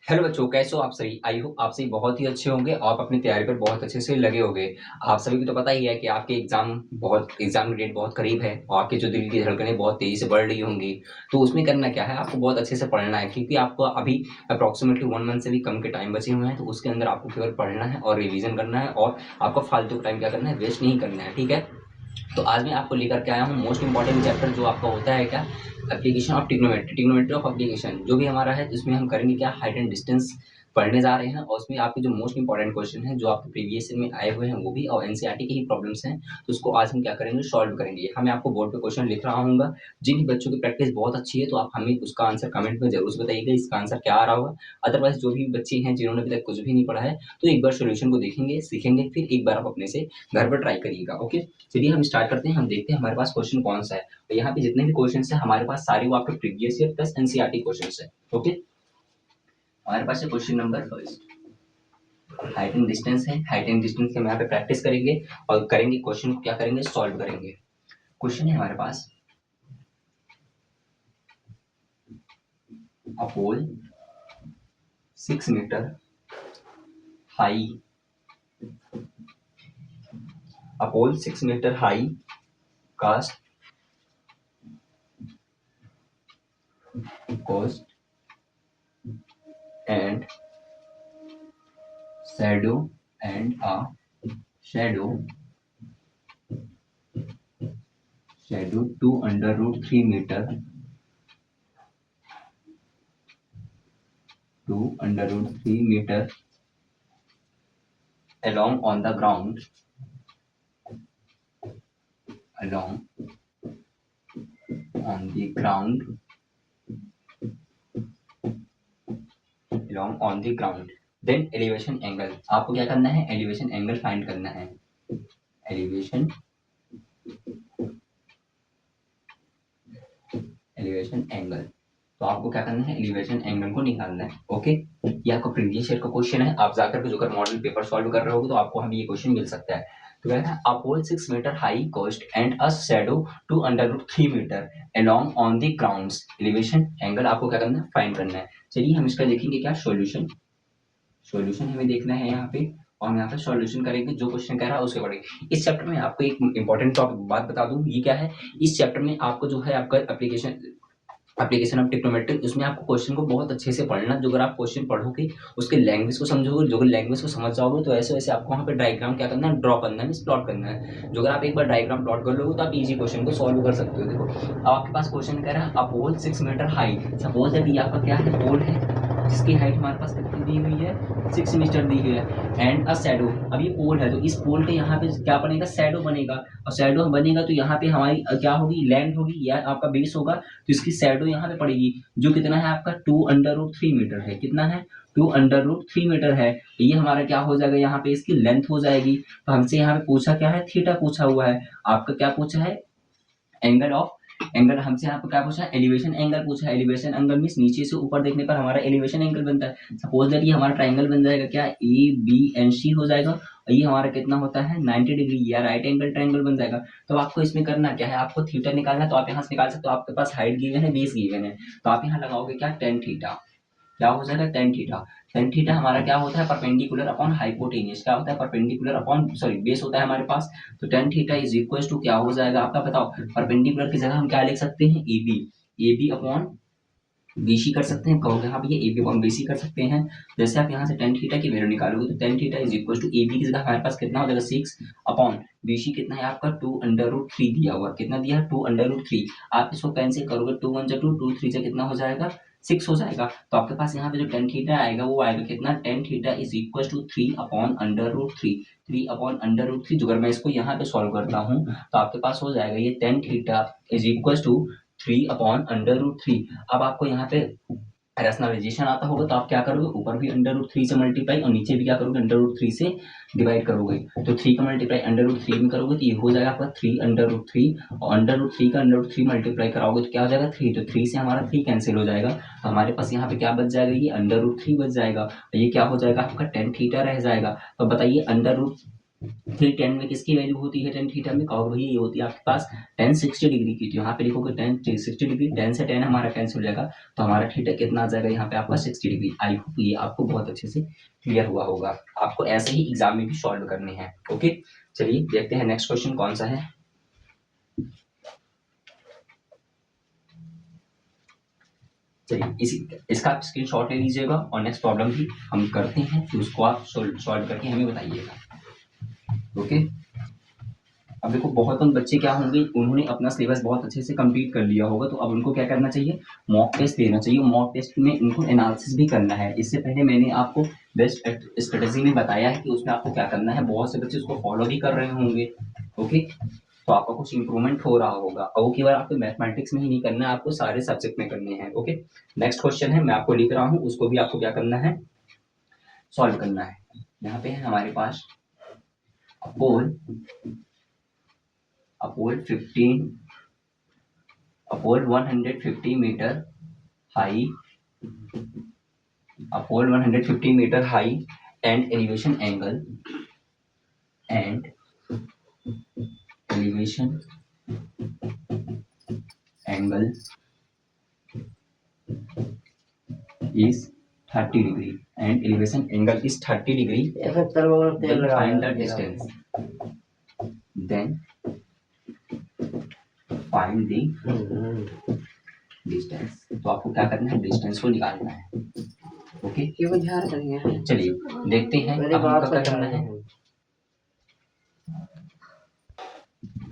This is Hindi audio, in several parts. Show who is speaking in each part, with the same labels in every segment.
Speaker 1: हेलो बच्चों, कैसे हो आप सभी? आई होप आप सभी बहुत ही अच्छे होंगे। आप अपनी तैयारी पर बहुत अच्छे से लगे होंगे। आप सभी को तो पता ही है कि आपके एग्जाम की डेट बहुत करीब है और आपके जो दिल की धड़कनें बहुत तेजी से बढ़ रही होंगी। तो उसमें करना क्या है, आपको बहुत अच्छे से पढ़ना है क्योंकि आपको अभी अप्रोक्सीमेटली 1 मंथ से भी कम के टाइम बचे हुए हैं। तो उसके अंदर आपको केवल पढ़ना है और रिविजन करना है और आपको फालतू टाइम क्या करना है, वेस्ट नहीं करना है। ठीक है, तो आज मैं आपको लेकर के आया हूँ मोस्ट इंपॉर्टेंट चैप्टर जो आपका होता है क्या, application of trigonometry of application जो भी हमारा है। इसमें हम करेंगे क्या, हाइट एंड डिस्टेंस पढ़ने जा रहे हैं और उसमें आपके जो मोस्ट इंपॉर्टेंट क्वेश्चन है जो आपके प्रीवियस में आए हुए हैं वो भी और एनसीईआरटी के ही प्रॉब्लम्स हैं। तो उसको आज हम क्या करेंगे, सॉल्व करेंगे। हमें आपको बोर्ड पे क्वेश्चन लिख रहा हूँ। जिन बच्चों की प्रैक्टिस बहुत अच्छी है तो आप हमें उसका आंसर कमेंट में जरूर से बताइएगा इसका आंसर क्या आ रहा होगा। अदरवाइज जो भी बच्चे हैं जिन्होंने अभी तक कुछ भी नहीं पढ़ा है तो एक बार सोल्यूशन को देखेंगे, सीखेंगे, फिर एक बार आप अपने से घर पर ट्राई करिएगा। ओके, चलिए हम स्टार्ट करते हैं। हम देखते हैं हमारे पास क्वेश्चन कौन सा है। तो यहाँ पे जितने भी क्वेश्चन है हमारे पास सारे वो आपके previous year plus NCERT question है। ओके, हमारे पास है question number first, height and distance है। हाइट एंड डिस्टेंस के हम यहाँ पे प्रैक्टिस करेंगे और करेंगे क्वेश्चन को क्या करेंगे, सॉल्व करेंगे। क्वेश्चन है हमारे पास, a pole 6 metre high, a pole 6 metre high cast cost and shadow and a shadow shadow 2 under root 3 meter 2 under root 3 meter along on the ground along on the ground along on the ground then elevation angle। आपको क्या करना है, एलिवेशन एंगल फाइंड करना है। एलिवेशन एलिवेशन एंगल, तो आपको क्या करना है, एलिवेशन एंगल को निकालना है। ओके, ये आपका प्रीवियस ईयर का क्वेश्चन है। आप जाकर के जो कर मॉडल पेपर सॉल्व कर रहे हो तो आपको हमें ये क्वेश्चन मिल सकता है। तो कहता है a pole 6 metre high cast and a shadow 2 under root 3 metre along on the grounds, elevation angle आपको क्या करना है, फाइंड करना है। चलिए हम इसका देखेंगे क्या, सॉल्यूशन। सॉल्यूशन हमें देखना है यहाँ पे और हम यहाँ पे सॉल्यूशन करेंगे जो क्वेश्चन कह रहा है उसके अकॉर्डिंग। इस चैप्टर में आपको एक इंपॉर्टेंट टॉपिक बात बता दूं, ये क्या है, इस चैप्टर में आपको जो है आपका एप्लीकेशन ऑफ ट्रिग्नोमेट्री, उसमें आपको क्वेश्चन को बहुत अच्छे से पढ़ना। जो अगर आप क्वेश्चन पढ़ोगे उसके लैंग्वेज को समझोगे, जो लैंग्वेज को समझ जाओगे तो ऐसे वैसे आपको वहाँ पे डायग्राम क्या करना है, ड्रॉ करना है, प्लॉट करना है। जो अगर आप एक बार डायग्राम प्लॉट कर लोगे तो आप इजी क्वेश्चन को सॉल्व कर सकते हो। देखो अब आपके पास क्वेश्चन कह रहा है a pole 6 metre high. Suppose that ये आपका क्या है, पोल है जिसकी हाइट हमारे पास कितनी दी हुई है, 6 मीटर दी हुई है एंड अ शैडो। अब ये पोल है तो इस पोल के यहाँ पे क्या बनेगा, शैडो बनेगा। और शैडो बनेगा तो यहाँ पे हमारी क्या होगी, लेंथ होगी या आपका बेस होगा। तो इसकी शैडो यहाँ पे पड़ेगी जो कितना है आपका 2 अंडर रूट 3 मीटर है। कितना है, 2 अंडर रूट 3 मीटर है। ये हमारा क्या हो जाएगा, यहाँ पे इसकी लेंथ हो जाएगी। तो हमसे यहाँ पे पूछा क्या है, थीटा पूछा हुआ है। आपका क्या पूछा है, एंगल ऑफ एंगल। हमसे यहाँ पे क्या पूछा है, एलिवेशन एंगल पूछा है। एलिवेशन एंगल मीन्स नीचे से ऊपर देखने पर हमारा एलिवेशन एंगल बनता है। सपोज दैट ये हमारा ट्राइंगल बन जाएगा क्या, ए बी एंड सी हो जाएगा और ये हमारा कितना होता है 90 डिग्री या राइट एंगल ट्राइंगल बन जाएगा। तो आपको इसमें करना क्या है, आपको थीटा निकालना है। तो आप यहाँ से निकाल सकते हो, आपके पास हाइट गिवन है, बेस गिवन है, तो आप यहाँ लगाओगे क्या, टेन थीटा। क्या हो जाएगा, टेन थीटा। टेन थीटा हमारा क्या होता है, परपेंडिकुलर अपॉन हाइपोटेन्यूज। क्या होता है, परपेंडिकुलर अपॉन सॉरी बेस होता है हमारे पास। तो tan theta is equal to क्या हो जाएगा आपका, बताओ। परपेंडिकुलर की जगह हम क्या लिख सकते हैं, A B. A B upon BC कर सकते हैं, कहोगे आप ये ए बी अपॉन बीसी कर सकते हैं। जैसे आप यहाँ से टेन थीटा की वैल्यू निकालोगे तो tan theta is equal to A B की जगह हमारे पास कितना हो जाएगा, 6 अपॉन बीसी कितना है आपका 2 अंडर रूट 3 दिया हुआ। कितना दिया है, 2 अंडर रूट 3। आप इसको कैंसिल करोगे, 2 1 2, 2 3 से कितना हो जाएगा, 6 हो जाएगा। तो आपके पास यहाँ पे जो टेन थीटा आएगा वो आएगा कितना, tan theta is equal to 3 upon under root 3। 3 upon under root 3। जो अगर मैं इसको यहाँ पे सॉल्व करता हूँ तो आपके पास हो जाएगा ये tan theta is equal to 3 upon under root 3। अब आपको यहाँ पे रैशनलाइजेशन आता होगा तो आप क्या करोगे, ऊपर भी अंडर रूट 3 से मल्टीप्लाई और नीचे भी क्या करोगे, अंडर रूट 3 से डिवाइड करोगे। तो 3 का मल्टीप्लाई अंडर रूट 3 में करोगे तो ये हो जाएगा आपका 3 अंडर रूट 3 और अंडर रूट 3 का अंडर रूट 3 मल्टीप्लाई कराओगे तो क्या हो जाएगा, 3। तो 3 से हमारा 3 कैंसिल हो जाएगा। तो हमारे पास यहाँ पे क्या बच जाएगा, ये अंडर रूट 3 बच जाएगा। ये क्या हो जाएगा आपका टेन थीटा रह जाएगा। तो बताइए अंडर रूट फिर टेन में किसकी वैल्यू होती है टेन थीटा में, कहोगे भैया ये होती है आपके पास टेन 60 डिग्री की, तो यहाँ पे लिखोगे टेन 60 डिग्री, टेन से टेन हमारा कैंसिल हो जाएगा, तो हमारा थीटा कितना आ जाएगा यहाँ पे आपका 60 डिग्री। आई होप ये आपको बहुत अच्छे से क्लियर हुआ होगा। आपको ऐसे ही एग्जाम में भी सॉल्व करने हैं। ओके, चलिए देखते हैं नेक्स्ट क्वेश्चन कौन सा है। चलिए इसका आप स्क्रीनशॉट ले लीजिएगा और नेक्स्ट प्रॉब्लम भी हम करते हैं, तो उसको आप सॉल्व करके हमें बताइएगा। ओके, अब देखो बहुत कम बच्चे क्या होंगे, उन्होंने अपना सिलेबस बहुत अच्छे से कंप्लीट कर लिया होगा, तो अब उनको क्या करना चाहिए, मॉक टेस्ट देना चाहिए। मॉक टेस्ट में उनको एनालिसिस भी करना है। इससे पहले मैंने आपको बेस्ट स्ट्रेटेजी में बताया है कि उसमें आपको क्या करना है, बहुत से बच्चे उसको फॉलो भी कर रहे होंगे। ओके, तो आपका कुछ इंप्रूवमेंट हो रहा होगा। अब वो केवल आपको मैथमेटिक्स में ही नहीं करना है, आपको सारे सब्जेक्ट में करने हैं। ओके, नेक्स्ट क्वेश्चन है, मैं आपको लिख रहा हूँ, उसको भी आपको क्या करना है, सॉल्व करना है। यहाँ पे है हमारे पास अपोल 150 meter high, upon 150 meter high and elevation angle is 30 degree and elevation angle is 30 degree. Then find the distance. Then find the distance. तो आपको क्या करना है, डिस्टेंस को निकालना है। ओके, चलिए देखते हैं अब हमको क्या करना है।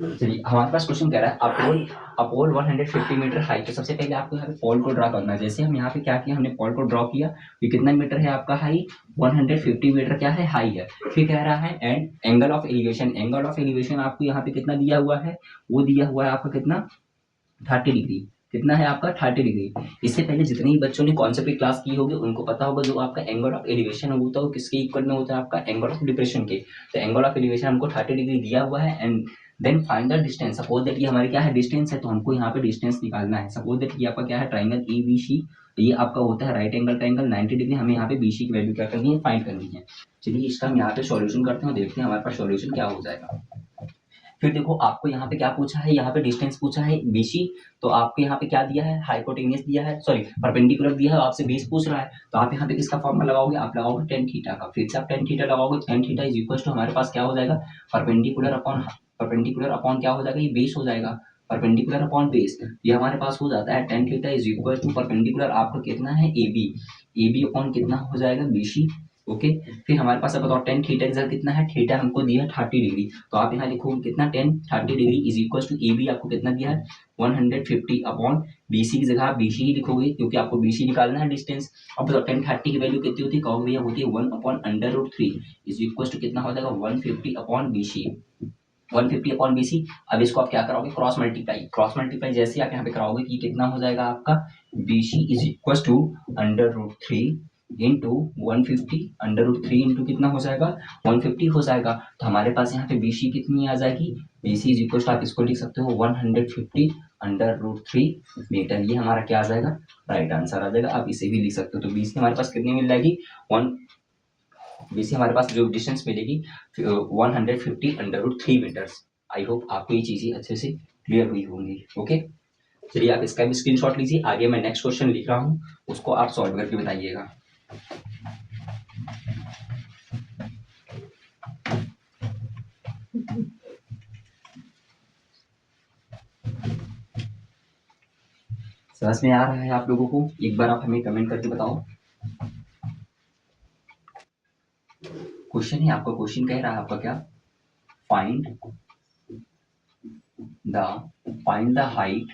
Speaker 1: चलिए हमारे पास क्वेश्चन कह रहा है अपोल 150 मीटर हाई। तो सबसे पहले आपको यहाँ पे पॉल को ड्रा करना है। जैसे हम यहाँ पे क्या किया, हमने पॉल को ड्रॉ किया, ये कितना मीटर है आपका हाई, 150 मीटर क्या है, हाई है। फिर कह रहा है एंड एंगल ऑफ एलिवेशन आपको यहाँ पे कितना दिया हुआ है, वो दिया हुआ है आपका कितना, 30 डिग्री। कितना है आपका, 30 डिग्री। इससे पहले जितने ही बच्चों ने कॉन्सेप्ट की क्लास की होगी उनको पता होगा, जो आपका एंगल ऑफ एलिवेशन होता है वो किसके इक्वल में होता है, आपका एंगल ऑफ डिप्रेशन के। तो एंगल ऑफ एलिवेशन हमको 30 डिग्री दिया हुआ है and then find the distance. Suppose that ये हमारे क्या है, डिस्टेंस है, तो हमको यहाँ पे डिस्टेंस निकालना है। सपोज दैट ये आपका क्या है, ट्राइंगल ए बी सी, ये आपका होता है राइट एंगल ट्राइंगल 90 डिग्री। हमें यहाँ पे बीसी की वैल्यू क्या करनी है, फाइंड करनी है। चलिए इसका हम यहाँ पे सॉल्यूशन करते हैं, देखते हैं हमारे पास सॉल्यूशन क्या हो जाएगा। फिर देखो आपको यहाँ पे क्या पूछा है, यहाँ पे डिस्टेंस पूछा है बीसी, तो आपको यहाँ पे क्या दिया है, हाइपोटेनियस दिया है, सॉरी परपेंडिकुलर दिया है, आपसे बेस पूछ रहा है, तो आप यहाँ पे किसका फॉर्मूला लगाओगे, आप लगाओगे टेन थीटा का। फिर से आप टेन थीटा लगाओगे, tan theta is equal to हमारे पास क्या हो जाएगा, परपेंडिकुलर अपॉन क्या हो जाएगा, ये बेस हो जाएगा, परपेंडिकुलर अपॉन बेस। ये हमारे पास हो जाता है tan theta is equal to perpendicular आपका कितना है, ए बी अपॉन कितना हो जाएगा, बीसी। ओके, फिर हमारे पास अब बताओ टेन थीटा का कितना है, थीटा हमको दिया 30 डिग्री, तो आप यहाँ लिखोगे कितना, tan 30 degree is equal to A B आपको कितना दिया है, 150 अपॉन बीसी की जगह आप बीसी ही लिखोगे क्योंकि आपको बीसी निकालना है डिस्टेंस। अब बताओ टेन 30 की वैल्यू कितनी होती है, कहोगे भैया होती है 1 upon under root 3 is equal to कितना हो जाएगा, 150 अपॉन बीसी, 150 अपॉन बीसी। अब इसको आप क्या कराओगे, क्रॉस मल्टीप्लाई जैसे आप यहाँ पे कराओगे कि कितना हो जाएगा आपका, BC is equal to under root 3 into 150, under root 3 into कितना हो जाएगा, 150 हो जाएगा। तो हमारे पास यहाँ पे बीसी कितनी आ जाएगी, बीसी इज इक्वल टू आप इसको लिख सकते हो 150 अंडर रूट 3 मीटर। ये हमारा क्या आ जाएगा, राइट आंसर आ जाएगा। आप इसे भी लिख सकते हो। तो बीसी हमारे पास कितनी मिल जाएगी, बीसी हमारे पास जो डिस्टेंस मिलेगी 150 under root 3 metres. I hope आपको ये चीजें अच्छे से क्लियर हुई होंगी। ओके, चलिए आप इसका भी स्क्रीनशॉट लीजिए। आगे मैं नेक्स्ट क्वेश्चन लिख रहा हूँ, उसको आप सॉल्व करके बताइएगा। समझ में आ रहा है आप लोगों को, एक बार आप हमें कमेंट करके बताओ। क्वेश्चन है आपका, क्वेश्चन कह रहा है आपका क्या, find the height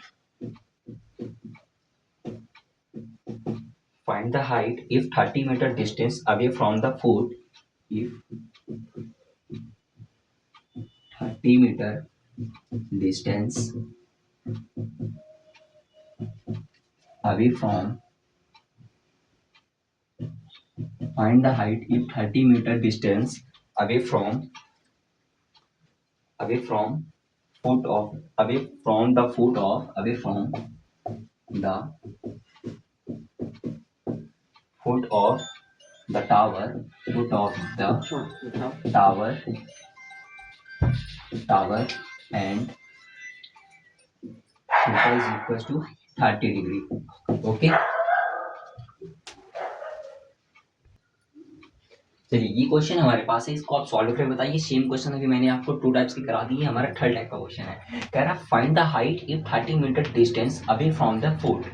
Speaker 1: if 30 meter distance away from the foot, if 30 meter distance away from, find the height if 30 meter distance away from foot of, away from the foot of, away from the foot of the tower, foot of the tower tower and theta is equal to 30 degree. Okay, चलिए ये क्वेश्चन हमारे पास है, इसको आप सॉल्व करके बताइए। सेम क्वेश्चन अभी मैंने आपको 2 टाइप्स की करा दी है, हमारा थर्ड टाइप का क्वेश्चन है। कह रहा find the height if 30 metre distance away from the foot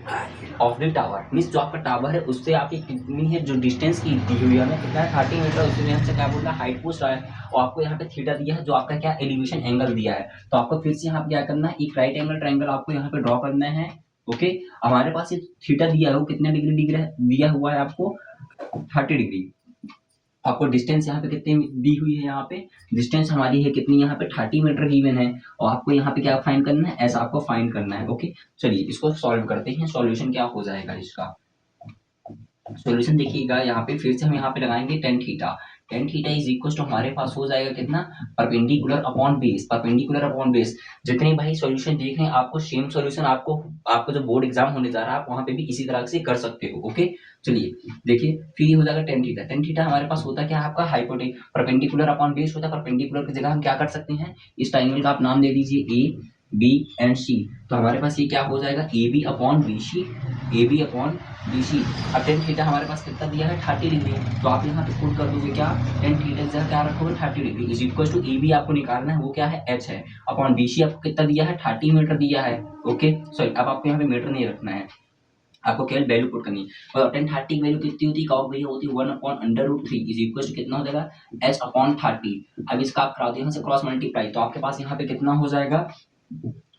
Speaker 1: of the tower. Means जो आपका टावर है उससे आपकी कितनी है, जो डिस्टेंस की दी हुई है हमें कितना है 30 मीटर, उससे हमसे क्या बोल रहा है, हाइट पूछ रहा है। और आपको यहाँ पे थीटा दिया है, जो आपका क्या एलिवेशन एंगल दिया है। तो आपको फिर से यहाँ पे क्या करना है, एक राइट एंगल ट्रायंगल आपको यहाँ पे ड्रॉ करना है। ओके, हमारे पास ये थीटा दिया है वो कितने डिग्री दिया हुआ है आपको, 30 डिग्री। आपको डिस्टेंस यहाँ पे कितनी दी हुई है, यहाँ पे डिस्टेंस हमारी है कितनी, यहाँ पे 30 मीटर गिवन है। और आपको यहाँ पे क्या फाइंड करना है, ऐसा आपको फाइंड करना है। ओके, चलिए इसको सॉल्व करते हैं। सॉल्यूशन क्या हो जाएगा इसका, सॉल्यूशन देखिएगा, यहाँ पे फिर से हम यहाँ पे लगाएंगे tan theta. Tan theta is equal to हमारे पास हो जाएगा कितना, perpendicular upon base. Perpendicular upon base, जितने भाई सॉल्यूशन देख रहे हैं आपको सेम सॉल्यूशन आपको जो बोर्ड एग्जाम होने जा रहा है आप वहां पे भी इसी तरह से कर सकते हो। ओके, चलिए देखिए फिर ये हो जाएगा टेन थीटा। टेन थीटा हमारे पास होता क्या है आपका, हाइपोटेन्यूज। परपेंडिकुलर अपॉन बेस होता है, परपेंडिकुलर की जगह हम क्या कर सकते हैं, इस ट्रायंगल का आप नाम दे दीजिए ए बी एंड सी। तो हमारे पास ये क्या हो जाएगा, A B upon B C, A B upon B C. अब टेन थीटा हमारे पास कितना दिया है, 30 डिग्री। तो आप यहाँ पे पुट कर दोगे क्या, टेन थीटा जगह क्या रखोगे, 30 degree is equal to A B आपको निकालना है, वो क्या है, एच है, अपॉन बी सी आपको कितना दिया है, 30 मीटर दिया है। ओके सॉरी, अब आपको यहाँ पे मीटर नहीं रखना है, आपको केवल वैल्यू पुट करनी है। और टेन 30 की वैल्यू कितनी होती है, कहो भैया होती है 1 upon under root 3 is equal to कितना हो जाएगा, एच अपॉन 30। अब इसका आप करा दो यहाँ से क्रॉस मल्टीप्लाई, तो आपके पास यहाँ पे कितना हो जाएगा,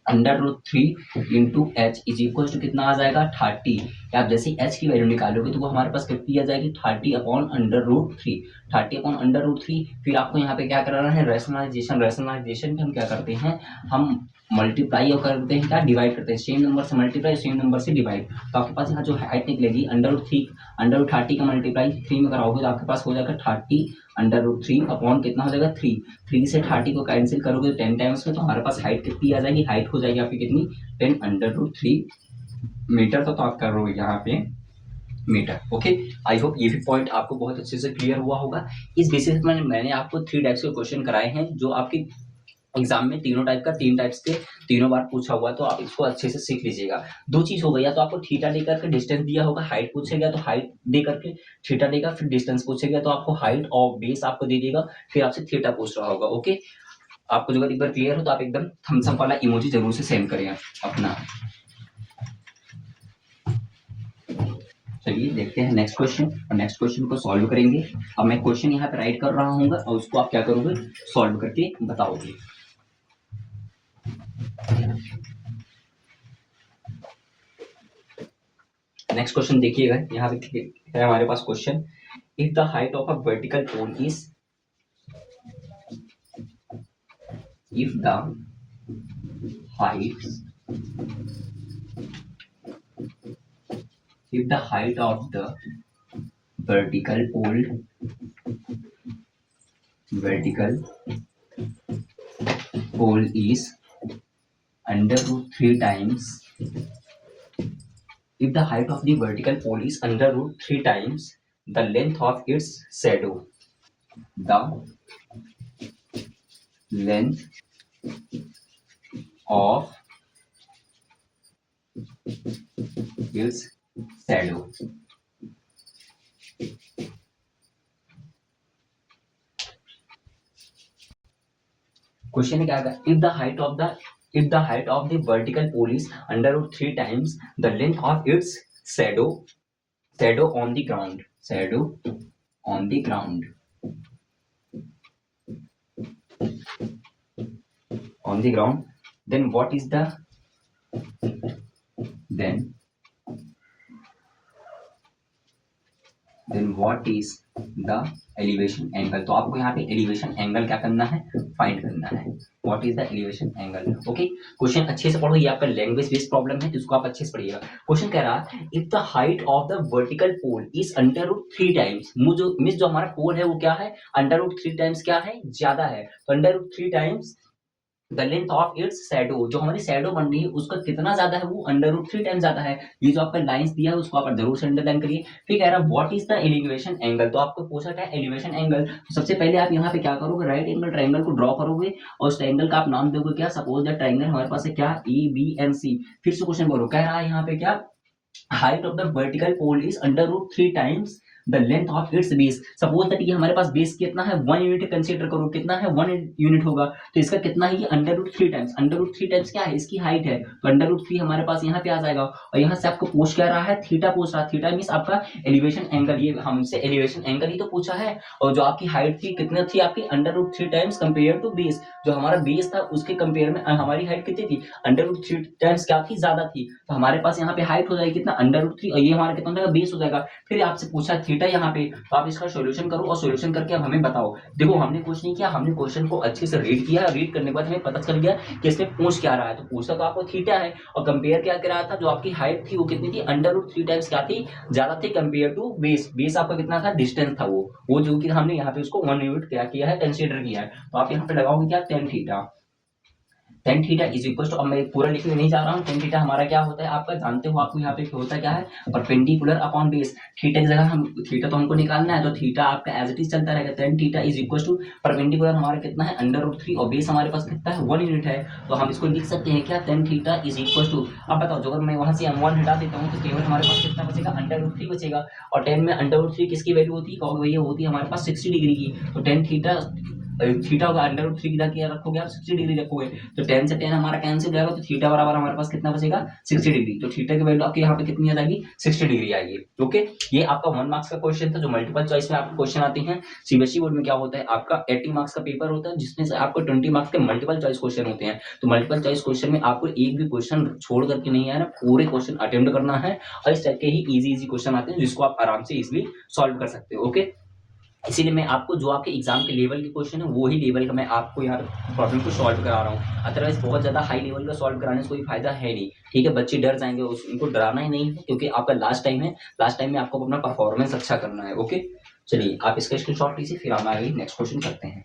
Speaker 1: under root 3 into H is equal to कितना आ जाएगा, 30। आप जैसे ही एच की वैल्यू निकालोगे तो वो हमारे पास कितनी आ जाएगी, 30 upon under root 3। 30 upon under root 3। फिर आपको यहाँ पे क्या कराना है, रैशनलाइजेशन। रैशनलाइजेशन में हम क्या करते हैं, हम मल्टीप्लाई और करते हैं क्या, डिवाइड करते हैं। सेम नंबर से मल्टीप्लाई, सेम नंबर से डिवाइड। तो आपके पास यहाँ जो हाइट निकलेगी अंडर रूट 3, अंडर रूट 30 का मल्टीप्लाई 3 में कराओगे तो आपके पास हो जाएगा 30 अंडर रूट 3 अपॉन कितना हो जाएगा 3। 3 से 30 को कैंसिल करोगे 10 टाइम्स में, तो हमारे पास हाइट कितनी आ जाएगी, हाइट हो जाएगी आपकी कितनी, 10 अंडर रूट 3 मीटर। तो आप कर रहे हो यहाँ पे मीटर। ओके, आई होप ये भी पॉइंट आपको बहुत अच्छे से क्लियर हुआ होगा। इस बेसिस पर मैंने आपको 3 टाइप्स के क्वेश्चन कराए हैं, जो आपकी एग्जाम में तीन टाइप्स के तीनों बार पूछा हुआ है, तो आप इसको अच्छे से सीख लीजिएगा। दो चीज हो गई, या तो आपको थीटा देकर के डिस्टेंस दिया होगा, हाइट पूछेगा तो हाइट दे करके थीटा देगा, फिर डिस्टेंस पूछेगा तो आपको हाइट और बेस आपको दे देगा, फिर आपसे थीटा पूछ रहा होगा। ओके, आपको जो एक बार क्लियर हो तो आप एकदम थम्स अप वाला इमोजी जरूर से सेंड करें अपना। चलिए देखते हैं नेक्स्ट क्वेश्चन, और नेक्स्ट क्वेश्चन को सॉल्व करेंगे। अब मैं क्वेश्चन यहाँ पे राइट कर रहा हूँ और उसको आप क्या करोगे, सॉल्व करके बताओगे। नेक्स्ट क्वेश्चन देखिएगा, यहाँ पे है हमारे पास question, if the height of a vertical pole is, if the height, if the height of the vertical pole is under root 3 times, if the height of the vertical pole is under root 3 times the length of its shadow, the length of its shadow, question है क्या, if the height of the vertical pole is under root 3 times the length of its shadow on the ground, then what is the elevation angle. तो आपको यहाँ पे एलिवेशन एंगल क्या करना है, फाइंड करना है। What is the elevation angle. Okay, question अच्छे से पढ़ो, ये आपका लैंग्वेज बेस्ड प्रॉब्लम है, जिसको आप अच्छे से पढ़िएगा। क्वेश्चन कह रहा है if the height of the vertical pole is under root 3 times, जो हमारा पोल है वो क्या है, अंडर रूट 3 टाइम्स क्या है, ज्यादा है। तो under root 3 times the length of its shadow, जो हमारी शैडो बन रही है उसका कितना ज्यादा है, वो अंडर रूट 3 टाइम्स ज्यादा है। ये जो आपका लाइंस दिया है उसको आप जरूर से अंडरलाइन करिए। फिर कह रहा है what is the elevation angle, तो आपको पूछा क्या एलिवेशन एंगल। तो सबसे पहले आप यहाँ पे क्या करोगे, राइट एंगल ट्राइंगल को ड्रॉ करोगे और उस ट्राइंगल का आप नाम दोगे क्या, सपोज दैट ट्राइंगल हमारे पास है क्या, ए बी एंड सी। फिर से क्वेश्चन बोलो, कह रहा है यहाँ पे क्या, height of the vertical pole is under root 3 times the length of its base। Suppose that ये हमारे पास बेस कितना है, 1 यूनिट कंसीडर करो, कितना है 1 यूनिट होगा, तो इसका कितना है, ये under root 3 times. Under root 3 times क्या है, इसकी हाइट है, तो अंडर रूट 3 हमारे पास यहाँ पे आ जाएगा। और यहाँ से आपको पूछ क्या रहा है, थीटा पूछ रहा है। थीटा मीन्स आपका एलिवेशन एंगल, ये हमसे एलिवेशन एंगल ही तो पूछा है। और जो आपकी हाइट थी कितना थी आपकी, under root 3 times compare to base. जो हमारा बेस था उसके कंपेयर में हमारी हाइट कितनी थी, अंडर रूट 3 टाइम्स क्या थी, ज्यादा थी। तो हमारे पास यहाँ पे हाइट हो जाएगी कितना, अंडर रूट 3, और ये हमारा कितना हो जाएगा, बेस हो जाएगा। फिर आपसे पूछा थीटा यहाँ पे, तो आप इसका सॉल्यूशन करो और सॉल्यूशन करके अब हमें बताओ। देखो हमने कुछ नहीं किया, हमने क्वेश्चन को अच्छे से रीड किया, रीड करने के बाद हमें पता चल गया कि इसमें पूछ क्या रहा है। तो पूछा तो आपको थीटा है, और कंपेयर क्या कर रहा था, जो आपकी हाइट थी वो कितनी थी, अंडर रूट 3 टाइम्स क्या थी, ज्यादा थी कंपेयर टू बेस। बेस आपका कितना था, डिस्टेंस था वो जो कि हमने यहाँ पे उसको 1 यूनिट क्या किया है, कंसीडर किया है। तो आप यहाँ पे लगाओगे क्या, tan theta. Tan theta is equal to, अब मैं पूरा लिखने नहीं जा रहा हूँ, टेन थीटा हमारा क्या होता है आपका जानते हो, आपको यहाँ पे होता क्या है, परपेंडिकुलर अपॉन बेस। थीटा की जगह हम थीटा तो हमको निकालना है, तो थीटा आपका एज इट इज चलता रहेगा। Tan theta is equal to perpendicular हमारा कितना है, अंडर रूट 3, और बेस हमारे पास कितना है, 1 यूनिट है। तो हम इसको लिख सकते हैं क्या, tan theta is equal to, अब बताओ जो अगर मैं वहां से m1 हटा देता हूँ तो केवल हमारे पास कितना बचेगा, अंडर रूट 3 बचेगा। और 10 में अंडर रूट 3 किसकी वैल्यू होती है, वही होती है हमारे पास 60 डिग्री की। तो टेन थीटा थीटा होगा, अंडर रूट 3 की जगह क्या रखोगे आप, 60 डिग्री रखोगे। तो 10 से 10 हमारा कैंसिल हो जाएगा, तो थीटा बराबर हमारे पास कितना बचेगा, 60 डिग्री। तो थीटा की वैल्यू आपके यहाँ पे कितनी आ जाएगी, 60 डिग्री आएगी। ओके, ये आपका 1 मार्क्स का क्वेश्चन था, जो मल्टीपल चॉइस में आपको क्वेश्चन आते हैं। सीबीएसई बोर्ड में क्या होता है, आपका 80 मार्क्स का पेपर होता है, जिसमें से आपको 20 मार्क्स के मल्टीपल चॉइस क्वेश्चन होते हैं। तो मल्टीपल चॉइस क्वेश्चन में आपको एक भी क्वेश्चन छोड़ करके नहीं आना, पूरे क्वेश्चन अटेम्प्ट करना है। और इस टाइप के ही इजी क्वेश्चन आते हैं जिसको आप आराम से इजिली सॉल्व कर सकते हो। ओके, इसीलिए मैं आपको जो आपके एग्जाम के लेवल के क्वेश्चन है वो ही लेवल का मैं आपको यहाँ प्रॉब्लम को सॉल्व करा रहा हूँ। अदरवाइज बहुत ज्यादा हाई लेवल का सॉल्व कराने से कोई फायदा है नहीं। ठीक है, बच्चे डर जाएंगे, उनको डराना ही नहीं है, क्योंकि आपका लास्ट टाइम है, लास्ट टाइम में आपको अपना परफॉर्मेंस अच्छा करना है। ओके, चलिए आप इसका स्क्रीनशॉट लीजिए, फिर हम आगे नेक्स्ट क्वेश्चन करते हैं।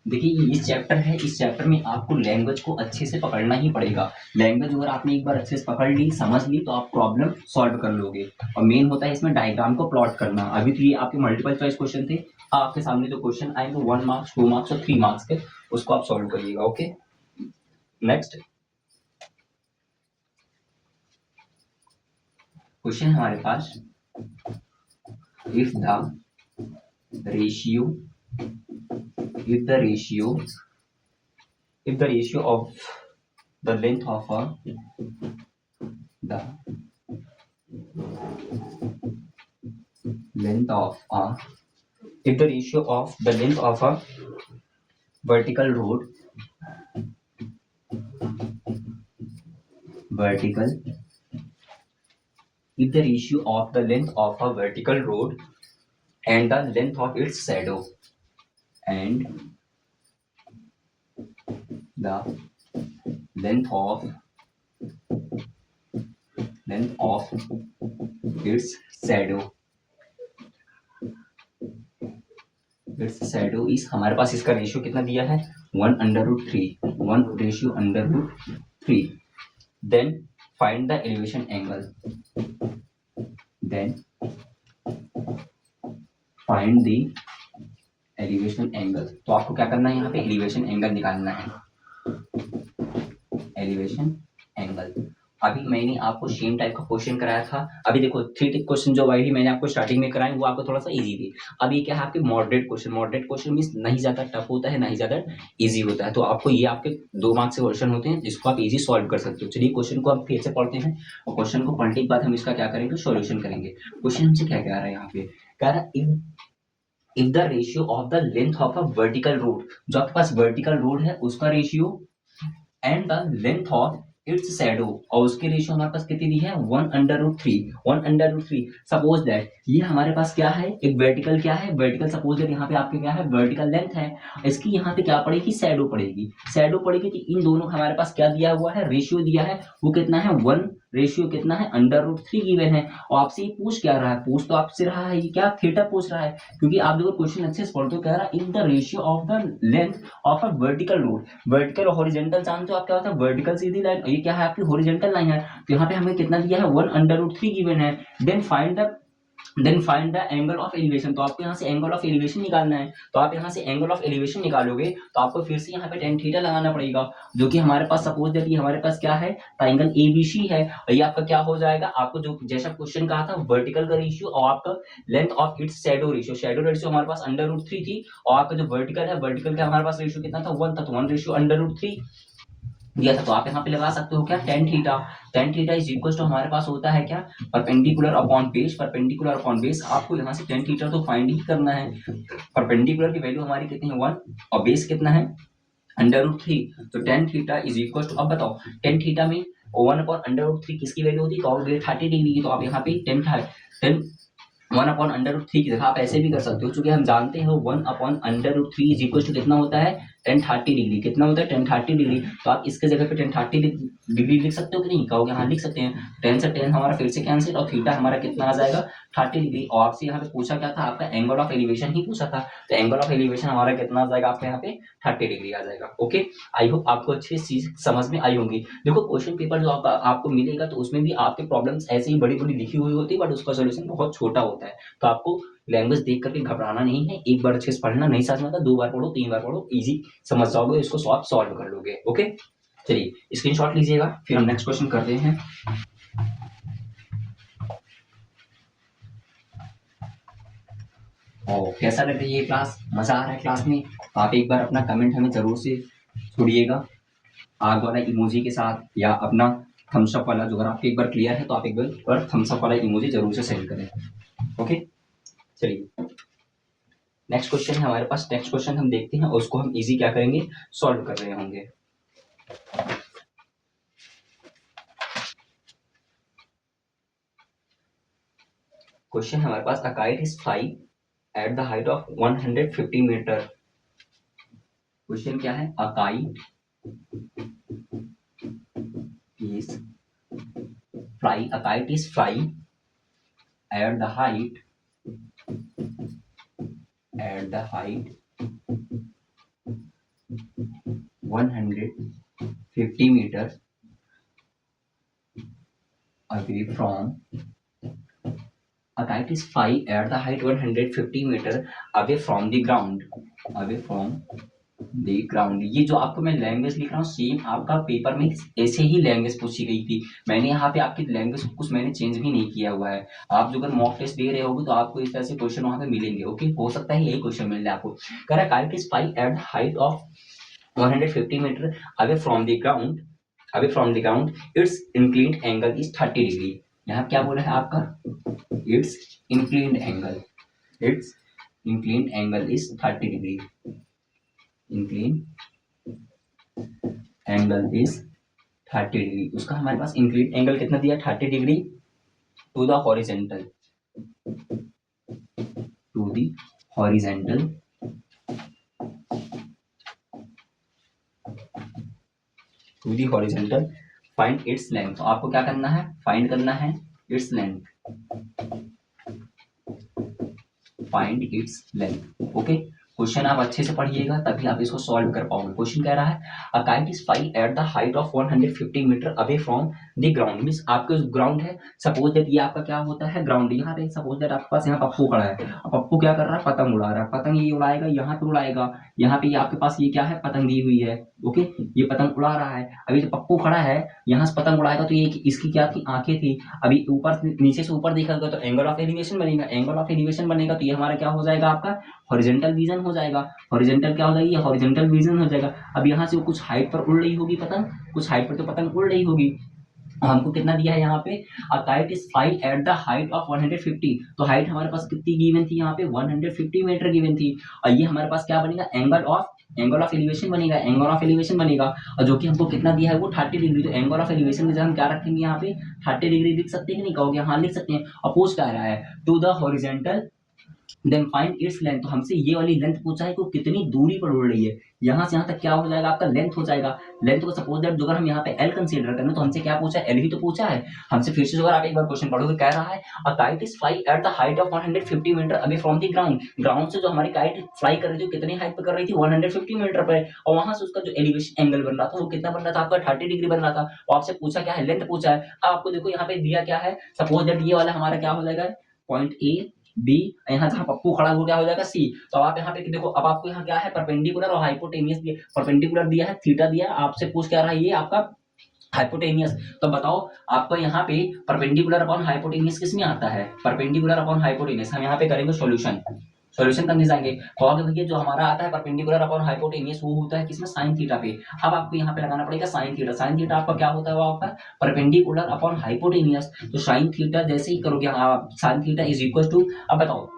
Speaker 1: देखिए इस चैप्टर है, इस चैप्टर में आपको लैंग्वेज को अच्छे से पकड़ना ही पड़ेगा। लैंग्वेज अगर आपने एक बार अच्छे से पकड़ ली, समझ ली, तो आप प्रॉब्लम सॉल्व कर लोगे। और मेन होता है इसमें डायग्राम को प्लॉट करना। अभी तो ये आपके मल्टीपल चॉइस क्वेश्चन थे, आपके सामने जो क्वेश्चन आएंगे 1 मार्क्स 2 मार्क्स और 3 मार्क्स के, उसको आप सॉल्व करिएगा। ओके, नेक्स्ट क्वेश्चन हमारे पास, if the ratio if the ratio of the length of a the length of a if the ratio of the length of a vertical road if the ratio of the length of a vertical road and the length of its shadow and the length of its shadow is, हमारे पास इसका रेशियो कितना दिया है, 1/3, 1 ratio √3। Then find the elevation angle, then find the elevation angle. तो आपको क्या करना है, यहाँ पे एलिवेशन एंगल निकालना है, एलिवेशन एंगल। अभी मैंने आपको सेम टाइप का क्वेश्चन कराया था। अभी देखो 3 टिक क्वेश्चन जो वाली मैंने आपको स्टार्टिंग में कराए वो आपको थोड़ा सा इजी थी। अभी क्या है आपके मॉडरेट क्वेश्चन मींस नहीं ज्यादा टफ होता है, नहीं ज्यादा इजी होता है। तो आपको ये आपके 2 मार्क्स के क्वेश्चन होते हैं जिसको आप इजी सॉल्व कर सकते हो। चलिए क्वेश्चन को आप फिर से पढ़ते हैं, और क्वेश्चन को पढ़ने के बाद हम इसका क्या करेंगे, सोल्यूशन करेंगे। क्वेश्चन हमसे क्या कह रहा है यहाँ पे, कह रहा है if the ratio of the length of a vertical road, जो आपके पास vertical road है उसका ratio and the length of its shadow, और उसकी रेशियो हमारे पास कितनी दी है, 1/3। सपोज दैट ये हमारे पास क्या है, एक वर्टिकल क्या है, वर्टिकल सपोज दैट यहाँ पे आपके क्या है, वर्टिकल लेंथ है, इसकी यहाँ पे क्या पड़ेगी, शैडो पड़ेगी। शैडो पड़ेगी तो इन दोनों हमारे पास क्या दिया हुआ है, रेशियो दिया है, वो कितना है, 1 रेशियो कितना है, √3 गिवन है। और आपसे ये पूछ क्या रहा है, पूछ तो आपसे रहा है ये क्या, थीटा पूछ रहा है, क्योंकि आप देखो क्वेश्चन अच्छे से पढ़ते हो, कह रहा है in the ratio of the length of a vertical road. Vertical और हॉरिजॉन्टल जानते हो आप क्या होता है, वर्टिकल सीधी लाइन, ये क्या है आपकी हॉरिजॉन्टल लाइन है, तो यहाँ पे हमें कितना दिया है 1/√3 गिवन है। Then find the angle of elevation, तो आपको यहाँ से एंगल ऑफ एलिवेशन निकालना है, तो आप यहाँ से एंगल ऑफ एलिवेशन निकालोगे तो आपको फिर से यहाँ पे tan थीटा लगाना पड़ेगा, जो कि हमारे पास सपोज दैट ये हमारे पास क्या है, ट्राइंगल एबीसी है, और ये आपका क्या हो जाएगा, आपको जो जैसा क्वेश्चन कहा था वर्टिकल का रेशियो और आपका length of its shadow ratio हमारे पास √3 थी, और आपका जो वर्टिकल है, वर्टिकल का हमारे पास रेशियो कितना था 1 था, तो 1 रेशियो √3 दिया था, तो आप यहाँ पे लगा सकते हो क्या, tan theta is equal to हमारे पास होता है क्या, परपेंडिकुलर अपॉन बेस। आपको यहाँ से tan थीटा तो फाइंड ही करना है। परपेंडिकुलर की वैल्यू हमारी कितनी है 1, और बेस कितना है √3, तो tan theta is equal to, अब बताओ tan थीटा में 1/√3 किसकी वैल्यू होती है, कहोगे 30 डिग्री की, तो आप यहाँ पे 1/√3 की जगह आप ऐसे भी कर सकते हो, क्योंकि हम जानते हैं 1/√3 इज इक्वल टू कितना होता है tan 30 डिग्री, कितना होता है tan 30 डिग्री, तो आप इसके जगह पे tan 30 डिग्री लिख सकते हो कि नहीं, कहोगे हाँ लिख सकते हैं, tan से tan हमारा फिर से कैंसिल, और थीटा हमारा कितना आ जाएगा 30 डिग्री, और आपसे यहाँ पे पूछा क्या था, आपका एंगल ऑफ एलिवेशन ही पूछा था, तो एंगल ऑफ एलिवेशन हमारा कितना आ जाएगा, आपके यहाँ पे 30 डिग्री आ जाएगा। ओके, आई होप आपको अच्छी चीज समझ में आई होंगी। देखो क्वेश्चन पेपर जो आपको मिलेगा, तो उसमें भी आपके प्रॉब्लम्स ऐसे ही बड़ी बड़ी लिखी हुई होती है, बट उसका सोल्यूशन बहुत छोटा होता है, तो आपको लैंग्वेज देख करके घबराना नहीं है, एक बार अच्छे से पढ़ना, नहीं समझ में आता 2 बार पढ़ो 3 बार पढ़ो, इजी समझ जाओगे, इसको आप सॉल्व कर लोगे। ओके, चलिए स्क्रीनशॉट लीजिएगा, फिर हम नेक्स्ट क्वेश्चन करते हैं। और कैसा लग रही है क्लास, मजा आ रहा है क्लास में, आप एक बार अपना कमेंट हमें जरूर से छोड़िएगा, आग वाला इमोजी के साथ, या अपना थम्स अप वाला, जो अगर आपको एक बार क्लियर है तो आप एक बार थम्स अप वाला इमोजी जरूर से सेंड करें। ओके, चलिए नेक्स्ट क्वेश्चन है हमारे पास, नेक्स्ट क्वेश्चन हम देखते हैं, और उसको हम इजी क्या करेंगे, सॉल्व कर रहे होंगे। क्वेश्चन हमारे पास, a kite is fly at the height of 150 metre. Question क्या है, a kite is fly, a kite is fly at the height 150 meter away from, a kite is fly at the height 150 meter away from the ground, ये जो आपको मैं लैंग्वेज लिख रहा हूँ, सेम आपका पेपर में ऐसे ही लैंग्वेज पूछी गई थी, मैंने यहाँ पे आपकी लैंग्वेज कुछ मैंने चेंज भी नहीं किया हुआ है। आप जो अगर मॉक टेस्ट दे रहे होगे तो आपको इस तरह से क्वेश्चन वहां पे मिलेंगे। ओके, हो सकता है यही क्वेश्चन मिल जाए आपको। कह रहा है kite is fly at the height of 150 meter away from the ground, its inclined angle is 30 degree। यहाँ क्या बोला है आपका, its inclined angle is 30 degree, उसका हमारे पास inclined angle कितना दिया, 30 degree to the horizontal, find its length, तो आपको क्या करना है, फाइंड करना है इट्स लेंथ, ओके। क्वेश्चन आप अच्छे से पढ़िएगा तभी आप इसको सॉल्व कर पाओगे। क्वेश्चन कह रहा है a kite is fly at the height of 150 metre away from the ground, means आपके ग्राउंड है, सपोज दैट ये आपका क्या होता है ग्राउंड, यहाँ पे सपोज दैट आपके पास यहाँ पप्पू खड़ा है, पप्पू क्या कर रहा है, पतंग उड़ा रहा है, पतंग ये उड़ाएगा, यहाँ पे उड़ाएगा, यहाँ पे आपके पास ये क्या है, पतंग दी हुई है, ओके, ये पतंग उड़ा रहा है, अभी जो पप्पू खड़ा है यहाँ से पतंग उड़ाएगा तो ये इसकी क्या थी, आंखें थी, अभी ऊपर नीचे से ऊपर देखा तो एंगल ऑफ एलिवेशन बनेगा, तो ये हमारा क्या हो जाएगा, आपका हॉरिजॉन्टल विजन हो जाएगा। हॉरिजॉन्टल क्या हो जाएगी, ये हॉरिजॉन्टल विजन हो जाएगा। अब यहाँ से वो कुछ हाइट पर उड़ रही होगी पतंग, कुछ हाइट पर तो पतंग उड़ रही होगी, हमको कितना दिया है यहाँ पे, अ kite is fly at the height of 150, तो हाइट हमारे पास कितनी गिवन थी, यहाँ पे 150 मीटर गिवन थी, और ये हमारे पास क्या बनेगा, एंगल ऑफ एलिवेशन बनेगा, और जो कि हमको कितना दिया है वो 30 डिग्री, तो एंगल ऑफ एलिवेशन में जब हम क्या रखेंगे यहाँ पे 30 डिग्री लिख सकते हैं कि नहीं, कहोगे हाँ लिख सकते हैं। और पूछ क्या रहा है, to the horizontal then find its length, तो हमसे ये वाली लेंथ पूछा है कि वो कितनी दूरी पर उड़ रही है, यहाँ से यहाँ तक क्या हो जाएगा आपका लेंथ हो जाएगा। लेंथ को सपोज दैट अगर हम यहाँ पे एल कंसीडर करें तो हमसे क्या पूछा है, एल ही तो पूछा है हमसे। फिर से अगर आप एक बार क्वेश्चन पढ़ोगे, कह रहा है a kite is fly at the height of 150 metre away from the ground, ground से जो हमारी काइट फ्लाई कर रही थी कितनी हाइट पे कर रही थी 150 मीटर पे, और वहां से उसका जो एलिवेशन एंगल बन रहा था वो कितना बन रहा था आपका 30 डिग्री बन रहा था। और आपसे पूछा क्या है, लेंथ पूछा है। अब आपको देखो यहाँ पे दिया क्या है, सपोज दैट ये वाला हमारा क्या हो जाएगा पॉइंट ए बी, यहाँ जहाँ पप्पू खड़ा हो क्या हो जाएगा सी। तो आप यहाँ पे देखो, अब आपको यहाँ क्या है परपेंडिकुलर और हाइपोटेनियस दिया, परपेंडिकुलर दिया है, थीटा दिया है, आपसे पूछ क्या रहा है ये आपका हाइपोटेनियस। तो बताओ आपको यहाँ पे परपेंडिकुलर अपॉन हाइपोटेनियस किस में आता है, परपेंडिकुलर अपॉन हाइपोटेनियस। हम यहाँ पे करेंगे सॉल्यूशन, सॉल्यूशन करने जाएंगे तो आगे भैया जो हमारा आता है परपेंडिकुलर अपॉन हाइपोटेनियस वो होता है किसमें, साइन थीटा पे। अब आपको यहाँ पे लगाना पड़ेगा साइन थीटा, साइन थीटा आपका क्या होता है वो आपका परपेंडिकुलर अपॉन हाइपोटेनियस। तो साइन थीटा जैसे ही करोगे आप, sine theta is equal to, अब बताओ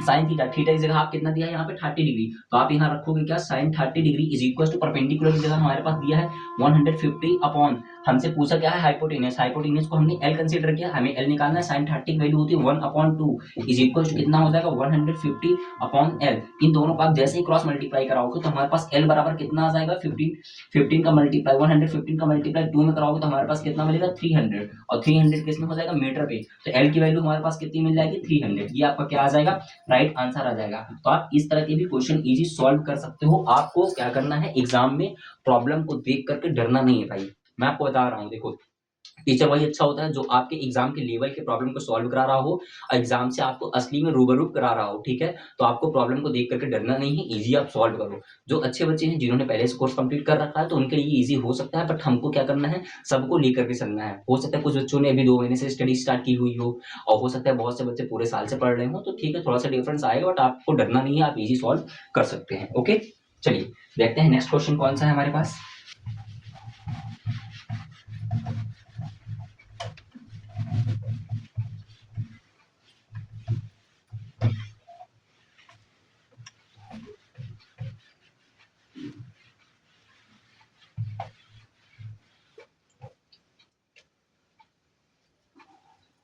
Speaker 1: साइन थीटा, थीटा की जगह आप कितना दिया है यहाँ पे 30 डिग्री, तो आप यहाँ रखोगे क्या sine 30 degree is equal to perpendicular की जगह हमारे पास दिया है 150 अपॉन, हमसे पूछा क्या है हाइपोटेनियस, हाइपोटेनियस को हमने एल कंसीडर किया, हमें एल निकालना है, साइन 30 की वैल्यू होती है 1/2 इज इक्वल टू कितना हो जाएगा 150 अपॉन एल। इन दोनों का आप जैसे ही क्रॉस मल्टीप्लाई कराओगे तो हमारे पास एल बराबर कितना आ जाएगा 15, 15 का मल्टीप्लाई 115 का मल्टीप्लाई 2 में कराओगे तो हमारे पास कितना मिलेगा 300, और 300 किस में हो जाएगा मीटर पे, तो एल की वैल्यू हमारे पास कितनी मिल जाएगी 300, ये आपका क्या आ जाएगा राइट आंसर आ जाएगा। तो आप इस तरह के भी क्वेश्चन इजी सॉल्व कर सकते हो। आपको क्या करना है, एग्जाम में प्रॉब्लम को देख करके डरना नहीं है भाई, मैं आपको बता रहा हूँ। देखो टीचर वही अच्छा होता है जो आपके एग्जाम के लेवल के प्रॉब्लम को सॉल्व करा रहा हो, और एग्जाम से आपको असली में रूबरू करा रहा हो, ठीक है। तो आपको प्रॉब्लम को देख करके डरना नहीं है, इजी आप सॉल्व करो। जो अच्छे बच्चे हैं जिन्होंने पहले से कोर्स कंप्लीट कर रखा है तो उनके लिए इजी हो सकता है, बट हमको क्या करना है, सबको लेकर के चलना है। हो सकता है कुछ बच्चों ने अभी 2 महीने से स्टडी स्टार्ट की हुई हो, और हो सकता है बहुत से बच्चे पूरे साल से पढ़ रहे हो, तो ठीक है थोड़ा सा डिफरेंस आएगा, बट आपको डरना नहीं है, आप इजी सॉल्व कर सकते हैं। ओके चलिए देखते हैं नेक्स्ट क्वेश्चन कौन सा है हमारे पास।